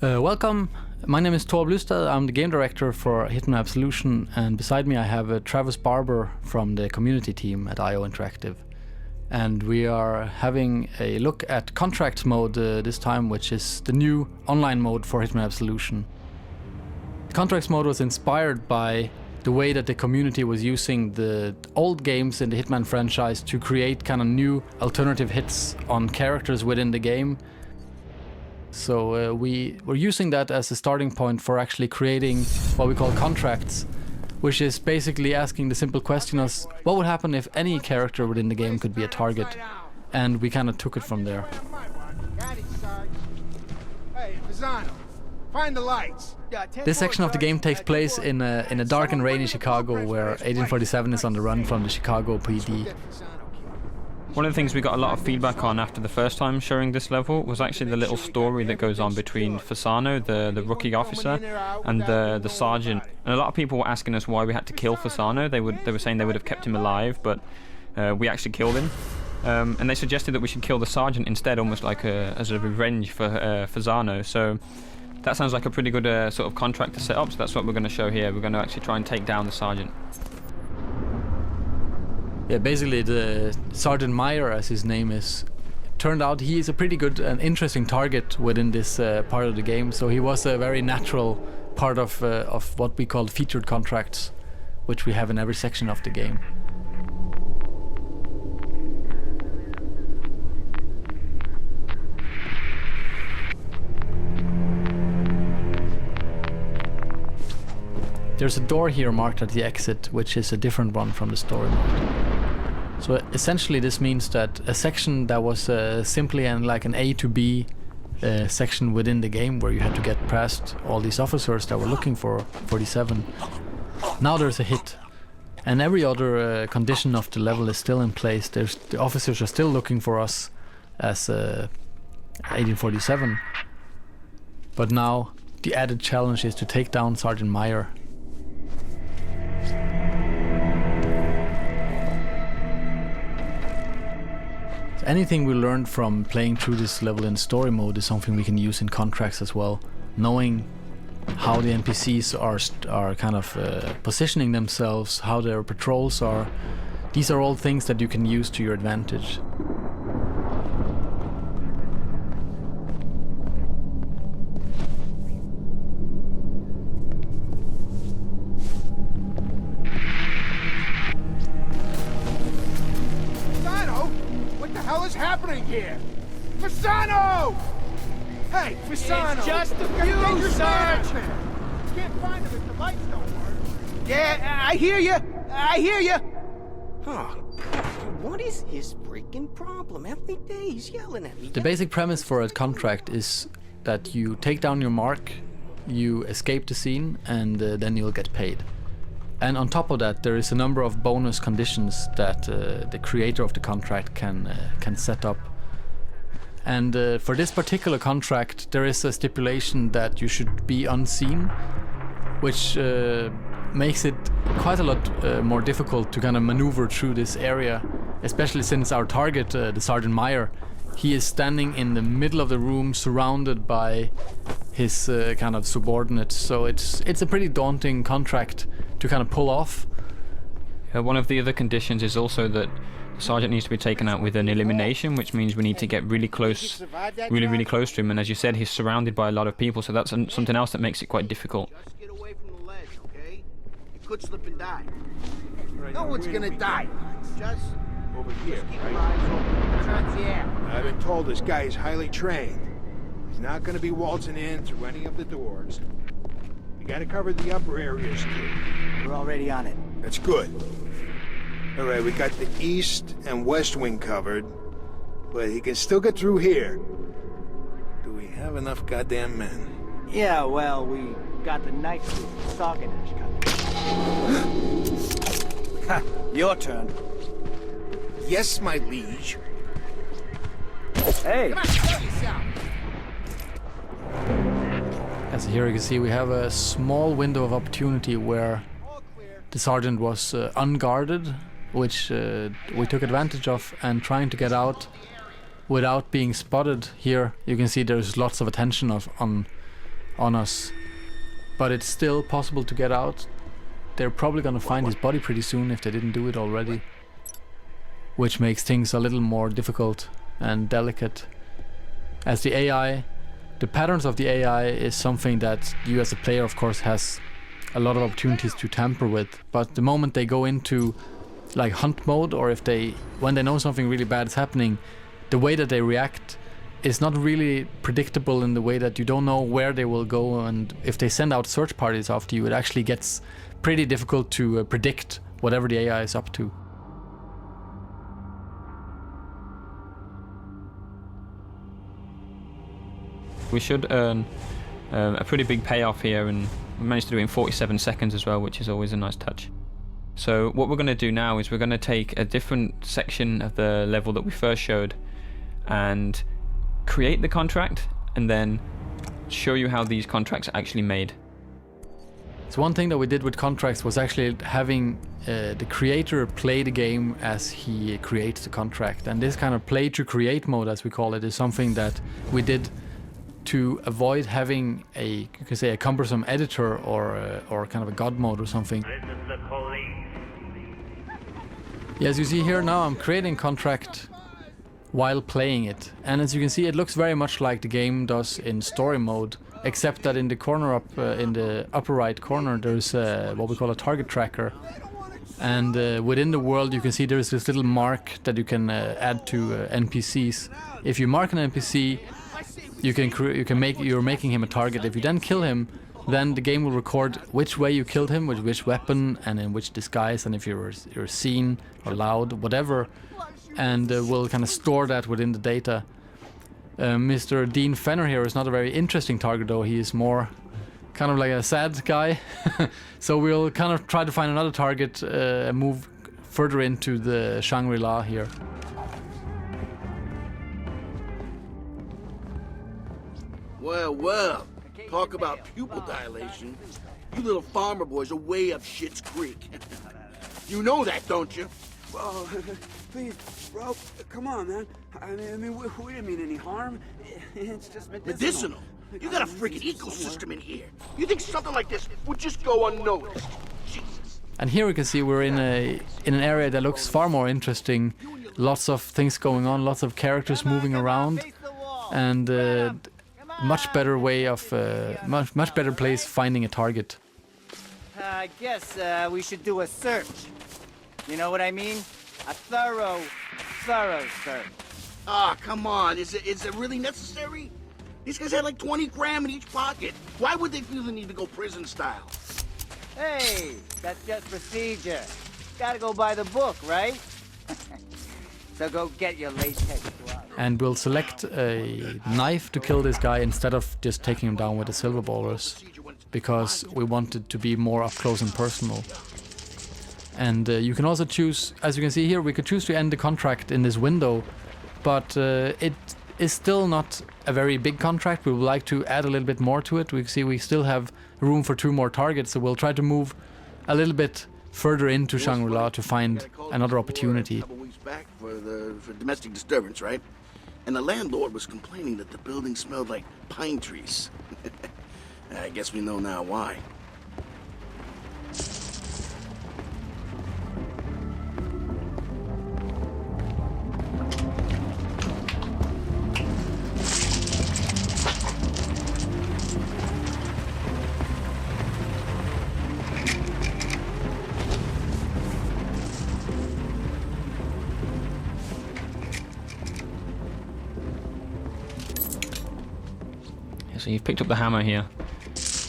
Welcome, my name is Thor Blustad, I'm the game director for Hitman Absolution, and beside me I have Travis Barber from the community team at IO Interactive. And we are having a look at Contracts mode this time, which is the new online mode for Hitman Absolution. The Contracts mode was inspired by the way that the community was using the old games in the Hitman franchise to create kind of new alternative hits on characters within the game. So we were using that as a starting point for actually creating what we call contracts, which is basically asking the simple question of what would happen if any character within the game could be a target, and we kind of took it from there. Hey, Pisano, find the lights. This section of the game takes place in a dark and rainy Chicago, where Agent 47 is on the run from the Chicago PD. One of the things we got a lot of feedback on after the first time showing this level was actually the little story that goes on between Fasano, the rookie officer, and the sergeant. And a lot of people were asking us why we had to kill Fasano. They were saying they would have kept him alive, but we actually killed him. And they suggested that we should kill the sergeant instead, almost like as a revenge for Fasano. So that sounds like a pretty good sort of contract to set up, so that's what we're going to show here. We're going to actually try and take down the sergeant. Yeah, basically the Sergeant Meyer, as his name is, turned out he is a pretty good and interesting target within this part of the game. So he was a very natural part of what we call featured contracts, which we have in every section of the game. There's a door here marked at the exit, which is a different one from the story mode. So essentially this means that a section that was simply like an A to B section within the game, where you had to get past all these officers that were looking for 47, now there's a hit. And every other condition of the level is still in place. The officers are still looking for us as Agent 47. But now the added challenge is to take down Sergeant Meyer. Anything we learned from playing through this level in story mode is something we can use in contracts as well. Knowing how the NPCs are kind of positioning themselves, how their patrols are. These are all things that you can use to your advantage. What is happening here? Fasano! Hey, Fasano! It's just a few, Sarge! Can't find him if the lights don't work. Yeah, I hear you! I hear you! Oh, what is his freaking problem? Every day he's yelling at me. The basic premise for a contract is that you take down your mark, you escape the scene, and then you'll get paid. And on top of that, there is a number of bonus conditions that the creator of the contract can set up. And for this particular contract, there is a stipulation that you should be unseen, which makes it quite a lot more difficult to kind of maneuver through this area, especially since our target, the Sergeant Meyer, he is standing in the middle of the room, surrounded by his kind of subordinates. So it's a pretty daunting contract to kind of pull off. One of the other conditions is also that the sergeant needs to be taken out with an elimination, which means we need to get really close to him. And as you said, he's surrounded by a lot of people, so that's something else that makes it quite difficult. Just get away from the ledge, okay? You could slip and die. No one's gonna die. Just Over here, keep your right? eyes open. That's the air. I've been told this guy is highly trained. He's not gonna be waltzing in through any of the doors. We gotta cover the upper areas too. We're already on it. That's good. All right, we got the east and west wing covered, but he can still get through here. Do we have enough goddamn men? Yeah, well, we got the night crew stalking us. Your turn. Yes, my liege. Hey! Come on, show yourself. As here you can see, we have a small window of opportunity where the sergeant was unguarded, which we took advantage of, and trying to get out without being spotted. Here you can see there's lots of attention on on us, but it's still possible to get out. They're probably gonna find his body pretty soon if they didn't do it already, which makes things a little more difficult and delicate. As the patterns of the AI is something that you as a player of course has a lot of opportunities to tamper with, but the moment they go into like hunt mode, or when they know something really bad is happening, the way that they react is not really predictable in the way that you don't know where they will go, and if they send out search parties after you, it actually gets pretty difficult to predict whatever the AI is up to. We should earn a pretty big payoff here, and we managed to do it in 47 seconds as well, which is always a nice touch. So what we're going to do now is we're going to take a different section of the level that we first showed and create the contract, and then show you how these contracts are actually made. So one thing that we did with contracts was actually having the creator play the game as he creates the contract, and this kind of play to create mode, as we call it, is something that we did to avoid having you could say a cumbersome editor or kind of a god mode or something. Yeah, as you see here now, I'm creating contract while playing it, and as you can see, it looks very much like the game does in story mode, except that in the corner in the upper right corner, there's what we call a target tracker, and within the world you can see there's this little mark that you can add to NPCs. If you mark an NPC, you're making him a target. If you then kill him, then the game will record which way you killed him, with which weapon and in which disguise, and if you're seen or loud, whatever, and we'll kind of store that within the data. Mr. Dean Fenner here is not a very interesting target though, he is more kind of like a sad guy. So we'll kind of try to find another target and move further into the Shangri-La here. Well, talk about pupil dilation. You little farmer boys are way up Shit's Creek. You know that, don't you? Well, please, bro, come on, man. I mean, we didn't mean any harm. It's just medicinal. Medicinal? You got a freaking ecosystem in here. You think something like this would just go unnoticed? Jesus. And here we can see we're in an area that looks far more interesting. Lots of things going on, lots of characters moving around, and much better way of much better place finding a target. I guess we should do a search. You know what I mean? A thorough search. Ah, come on. Is it really necessary? These guys had like 20 grand in each pocket. Why would they feel the need to go prison style? Hey, that's just procedure. Gotta go by the book, right? So go get your latex gloves. And we'll select a knife to kill this guy instead of just taking him down with the silver ballers, because we want it to be more up close and personal. And you can also choose, as you can see here, we could choose to end the contract in this window, but it is still not a very big contract. We would like to add a little bit more to it. We see we still have room for 2 more targets, so we'll try to move a little bit further into Shangri-La to find another opportunity. A couple weeks back for domestic disturbance, right? And the landlord was complaining that the building smelled like pine trees. I guess we know now why. So you've picked up the hammer here,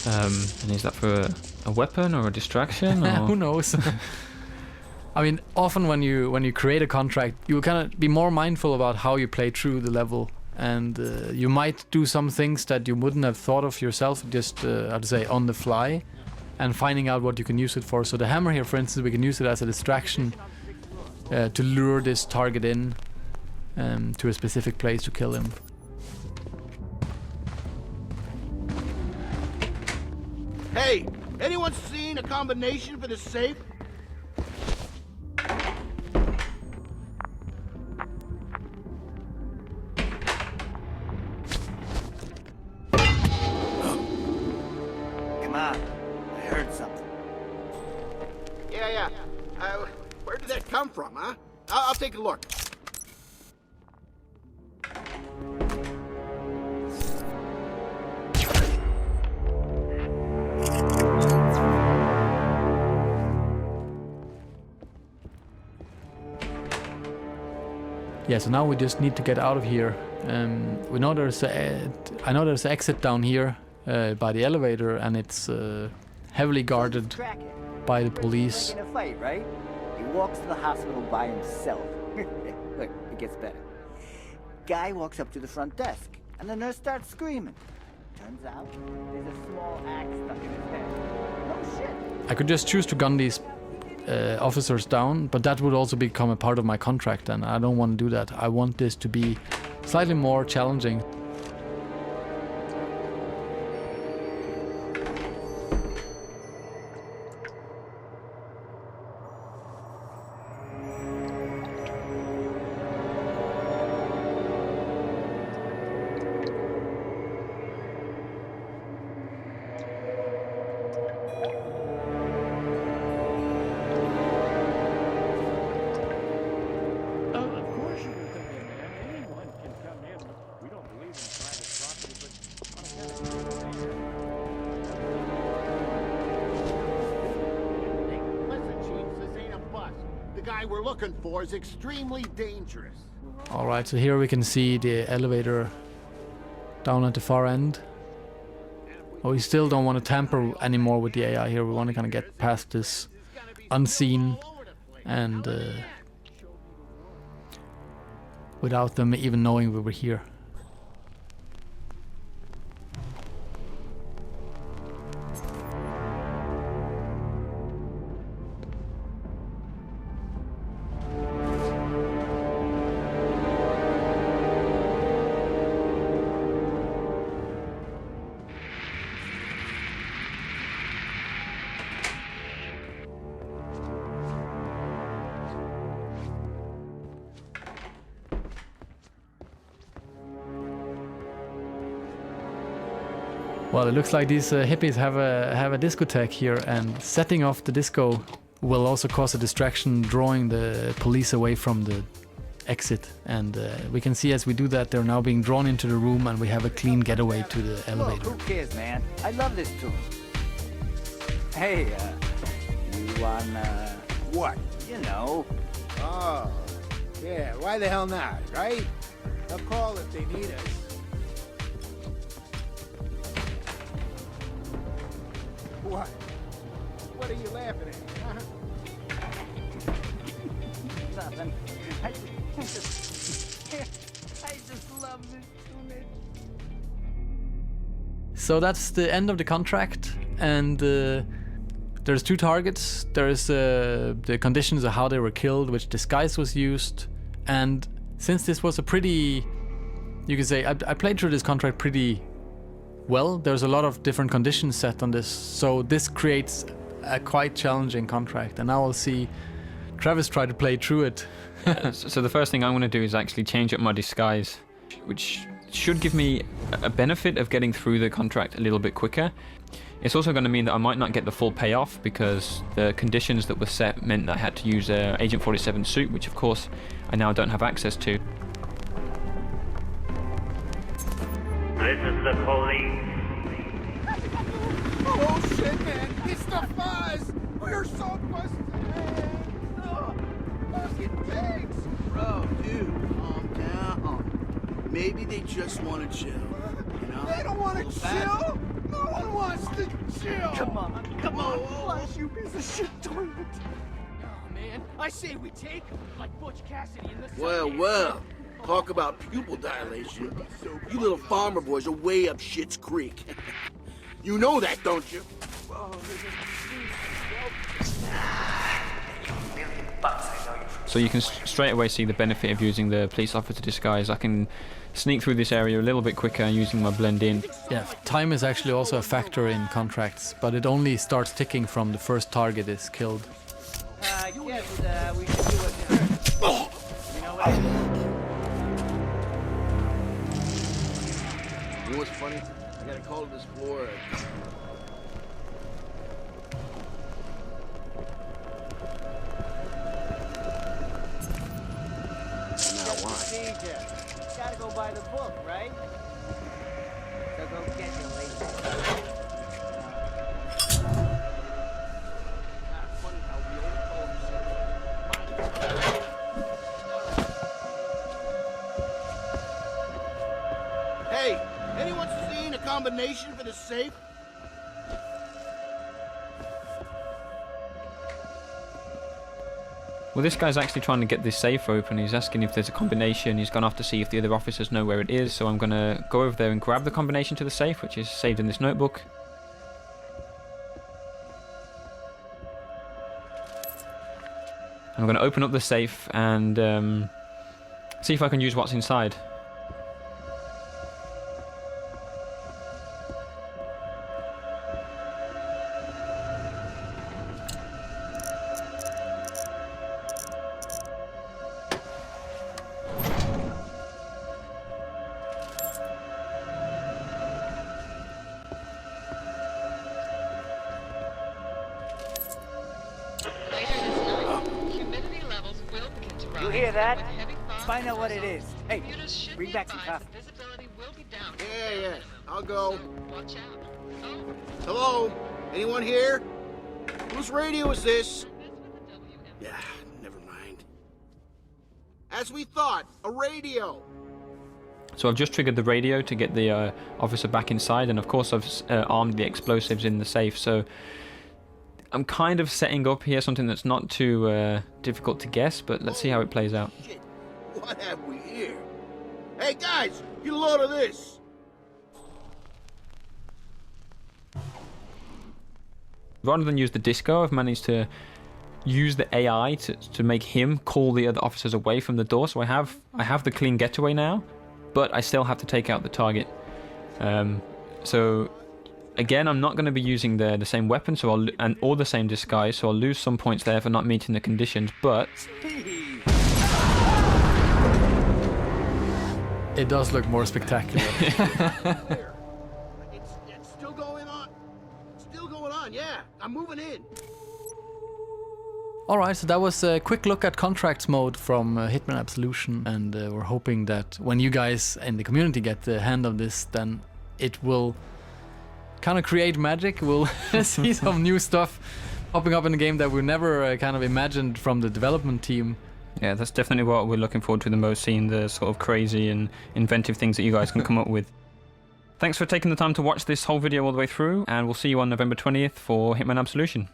and is that for a weapon or a distraction? Or? Who knows? I mean, often when you create a contract, you kind of be more mindful about how you play through the level, and you might do some things that you wouldn't have thought of yourself, just how to say, on the fly, and finding out what you can use it for. So the hammer here, for instance, we can use it as a distraction to lure this target in to a specific place to kill him. Hey, anyone seen a combination for the safe? from, huh? I'll take a look. Yeah, so now we just need to get out of here. We know I know there's an exit down here by the elevator, and it's heavily guarded by the police. In a fight, right? He walks to the hospital by himself. Look, it gets better. Guy walks up to the front desk, and the nurse starts screaming. Turns out there's a small axe stuck in his head. No shit. I could just choose to gun these officers down, but that would also become a part of my contract, and I don't want to do that. I want this to be slightly more challenging. We're looking for is extremely dangerous. Alright, so here we can see the elevator down at the far end. But we still don't want to tamper anymore with the AI here. We want to kind of get past this unseen and without them even knowing we were here. Well, it looks like these hippies have a discotheque here, and setting off the disco will also cause a distraction, drawing the police away from the exit. And we can see as we do that, they're now being drawn into the room, and we have a clean getaway to the elevator. Look, who cares, man? I love this tune. Hey, you wanna... What? You know. Oh, yeah, why the hell not, right? They'll call if they need us. What? What are you laughing at? Huh? Nothing. I just love this tune. So that's the end of the contract, and there's two targets. There's the conditions of how they were killed, which disguise was used, and since this was a pretty, you could say, I played through this contract pretty well. There's a lot of different conditions set on this, so this creates a quite challenging contract, and now we'll see Travis try to play through it. So the first thing I'm going to do is actually change up my disguise, which should give me a benefit of getting through the contract a little bit quicker. It's also going to mean that I might not get the full payoff, because the conditions that were set meant that I had to use a Agent 47 suit, which of course I now don't have access to. This is the police. Oh shit, man! It's the fuzz! We're so busted, man! Oh, fucking pigs! Bro, dude, calm down. Maybe they just want to chill, you know? They don't want to chill! No one wants to chill! Come on, flash, you piece of shit toilet. Oh, man, I say we take him, like Butch Cassidy in the Well. Talk about pupil dilation. You little farmer boys are way up Shit's Creek. You know that, don't you? So you can straight away see the benefit of using the police officer disguise. I can sneak through this area a little bit quicker using my blend in. Yeah, time is actually also a factor in contracts, but it only starts ticking from the first target is killed. I guess we should do what's in her. You know what? You know what's funny? I got a call to this floor. procedure. Gotta go by the book, right? So go get your laser. Hey, anyone seen a combination for the safe? Well, this guy's actually trying to get this safe open. He's asking if there's a combination. He's gone off to see if the other officers know where it is. So I'm going to go over there and grab the combination to the safe, which is saved in this notebook. I'm going to open up the safe and see if I can use what's inside. You hear that? Find out what it is. Hey, bring back some coffee. Yeah, I'll go. Hello? Anyone here? Whose radio is this? Yeah, never mind. As we thought, a radio. So I've just triggered the radio to get the officer back inside, and of course I've armed the explosives in the safe, so I'm kind of setting up here something that's not too difficult to guess, but let's see how it plays out. Shit. What have we here? Hey guys, get a load of this. Rather than use the disco, I've managed to use the AI to make him call the other officers away from the door. So I have the clean getaway now, but I still have to take out the target. So again, I'm not going to be using the same weapon, or the same disguise, so I'll lose some points there for not meeting the conditions. But it does look more spectacular. It's still going on. Still going on. Yeah, I'm moving in. Alright, so that was a quick look at contracts mode from Hitman Absolution, and we're hoping that when you guys in the community get the hand of this, then it will kind of create magic. We'll see some new stuff popping up in the game that we never kind of imagined from the development team. yeah, that's definitely what we're looking forward to the most, seeing the sort of crazy and inventive things that you guys can come up with. Thanks for taking the time to watch this whole video all the way through, and we'll see you on November 20th for Hitman Absolution.